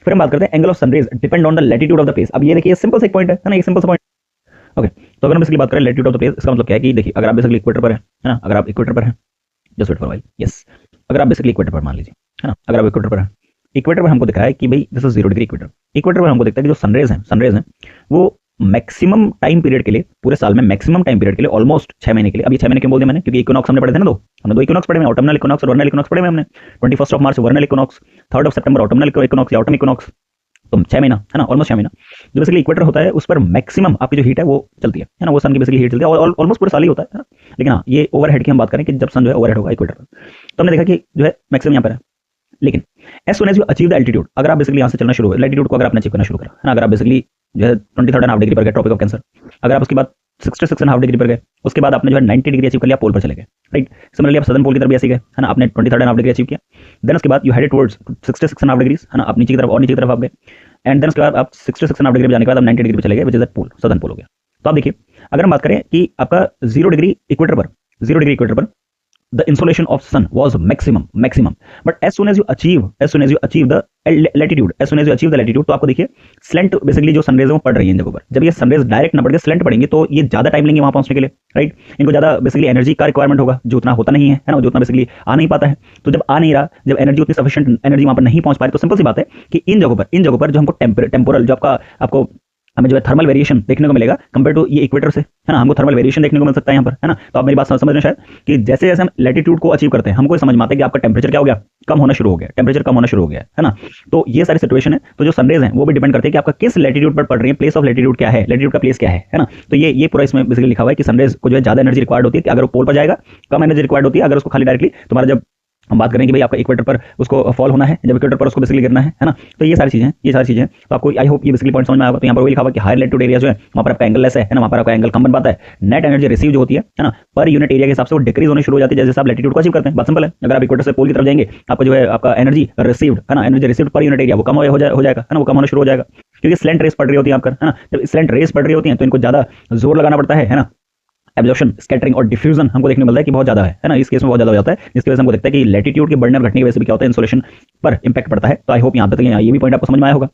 फिर हम बात करते हैं angle of sun rays depend on the latitude of the place. अब ये देखिए सिंपल सा एक पॉइंट है ना, एक सिंपल सा पॉइंट। ओके, तो अगर हम बेसिकली बात करें लैटिट्यूड ऑफ द प्लेस, इसका मतलब क्या है कि देखिए अगर आप बेसिकली इक्वेटर पर है ना, अगर आप इक्वेटर पर हैं, just wait for while, yes, अगर आप बेसिकली इक्वेटर पर मान लीजिए, है ना, अगर आप इक्वेटर पर हैं, इक्वेटर पर हमको दिखा है कि भाई this is 0 degree equator. Equator पर हमको दिखता है कि जो सनरेज हैं वो मैक्सिमम टाइम पीरियड के लिए, पूरे साल में मैक्सिमम टाइम पीरियड के लिए ऑलमोस्ट 6 महीने के लिए, अभी 6 महीने क्यों बोल दिया मैंने, क्योंकि इक्विनॉक्स हमने पढ़े थे ना, हमने दो इक्विनॉक्स पढ़े हैं, ऑटमनल इक्विनॉक्स और वर्नल इक्विनॉक्स पढ़े हैं हमने। 21 ऑफ मार्च वर्नल इक्विनॉक्स, 3 सितंबर ऑटमनल इक्विनॉक्स या ऑटम इक्विनॉक्स, तो 6 महीना है ना, ऑलमोस्ट 6 महीना जो बेसिकली इक्वेटर होता है उस पर मैक्सिमम आपकी जो हीट है वो चलती है ना, वो सन की बेसिकली हीट चलती है, ऑलमोस्ट पूरे साल ही होता है ना। लेकिन हाँ, ये ओवरहेड की हम बात करें कि जब सन जो है ओवरहेड होगा इक्वेटर पर, तो हमने देखा कि जो है मैक्सिमम यहाँ पर है। लेकिन as soon as you achieve the altitude, अगर आप बेसिकली यहाँ से चलना शुरू हो, लैटिट्यूड को अगर आपने अचीव करना शुरू करा है ना, अगर आप बेसिकली जो है 23.5 डिग्री पर गए ट्रॉपिक ऑफ कैंसर, अगर आप उसके बाद 66.5 डिग्री पर गए, उसके बाद आपने जो है 90 डिग्री अचीव कर लिया, पोल पर चले गए, राइट। सिमिलरली आप सदर्न पोल की तरफ भी ऐसे गए है ना, आपने 23.5 डिग्री अचीव किया, देन उसके बाद यू हेडेड टुवर्ड्स 66.5 डिग्री है ना, आप नीचे की तरफ और नीचे की तरफ आप गए, एंड देन उसके बाद आप 66.5 डिग्री पर जाने के बाद आप 90 डिग्री पर चले गए, which is that pole, southern pole हो गया। तो आप देखिए अगर हम बात करें कि आपका 0 डिग्री इक्वेटर पर the insolation of sun was maximum, but as soon as you achieve the latitude, तो आपको देखिए स्लेंट बेसिकली जो सनरेज है वो पड़ रही है इन जगहों पर। जब ये सनरेज डायरेक्ट ना पड़ के स्लेंट पड़ेंगे तो ये ज्यादा टाइम लेंगे वहां पहुंचने के लिए, राइट। इनको ज्यादा बेसिकली एनर्जी का रिक्वायरमेंट होगा जो उतना होता नहीं है ना, जो उतना बेसिकली आ नहीं पाता है। तो जब आ नहीं रहा, जब एनर्जी उतनी सफिशिएंट एनर्जी वहां पर नहीं पहुंच पा रही, तो सिंपल सी बात है कि इन जगहों पर जो हमको टेम्पोरल जो आपको हमें जो है थर्मल वेरिएशन देखने को मिलेगा कंपेयर टू ये इक्वेटर से, है ना, हमको थर्मल वेरिएशन देखने को मिल सकता है यहाँ पर, है ना। तो आप मेरी बात समझ रहे हैं शायद कि जैसे जैसे हम लैटिट्यूड को अचीव करते हैं हमको समझ में आता है कि आपका टेम्परेचर क्या हो गया, कम होना शुरू हो गया, टेम्परेचर कम होना शुरू हो गया है ना। तो ये सारी सिचुएशन है। तो जो सनरेज है वो भी डिपेंड करते हैं कि आपका किस लैटिट्यूड पर पड़ रही है, प्लेस ऑफ लैटिट्यूड क्या है, लैटिट्यूड का प्लेस क्या है ना। तो ये पूरा इसमें बेसिकली लिखा हुआ है कि सनरेज को जो है ज्यादा एनर्जी रिक्वायर्ड होती है कि अगर वो पोल पर जाएगा, कम एनर्जी रिक्वायर्ड होती है अगर उसको खाली डायरेक्टली, तुम्हारा जब हम बात करें कि भाई आपका इक्वेटर पर उसको फॉल होना है, जब इक्वेटर पर उसको बेसिकली गिरना है ना। तो ये सारी चीजें तो आपको आई होप ये बेसिकली पॉइंट समझ में आएगा। तो यहाँ पर वही लिखा हुआ कि हायर लैटिट्यूड एरिया जो है वहाँ पर आपका एंगल लेस है ना, वहाँ पर आपका एंगल कम बन पाता है, नेट एनर्जी रिसीव जो होती है ना पर यूनिट एरिया के हिसाब से वो डिक्रीज होने शुरू हो जाती है जैसे आप लैटिट्यूड को अचीव करते हैं। बात सिंपल है, अगर आप इक्वेटर से पोल की तरफ जाएंगे आपको जो है आपका एनर्जी रिसीव्ड है ना, energy received per unit area वो कम हो जाएगा है ना, वो कम होना शुरू हो जाएगा क्योंकि स्लेंट रेस पड़ रही होती है आपका, है ना। जब स्लेंट रेस पड़ रही होती है तो इनको ज्यादा जोर लगाना पड़ता है ना। एब्जॉर्प्शन, स्कैटरिंग और डिफ्यूजन हमको देखने को मिलता है कि बहुत ज्यादा है ना, इस केस में बहुत ज्यादा हो जाता है, जिसकी वजह से हमको देखता है कि लैटिट्यूड के बढ़ने और घटने की वजह से भी क्या होता है, इंसोलेशन पर इंपैक्ट पड़ता है। तो आई होप यहाँ तक ये भी पॉइंट आपको समझ में आया होगा।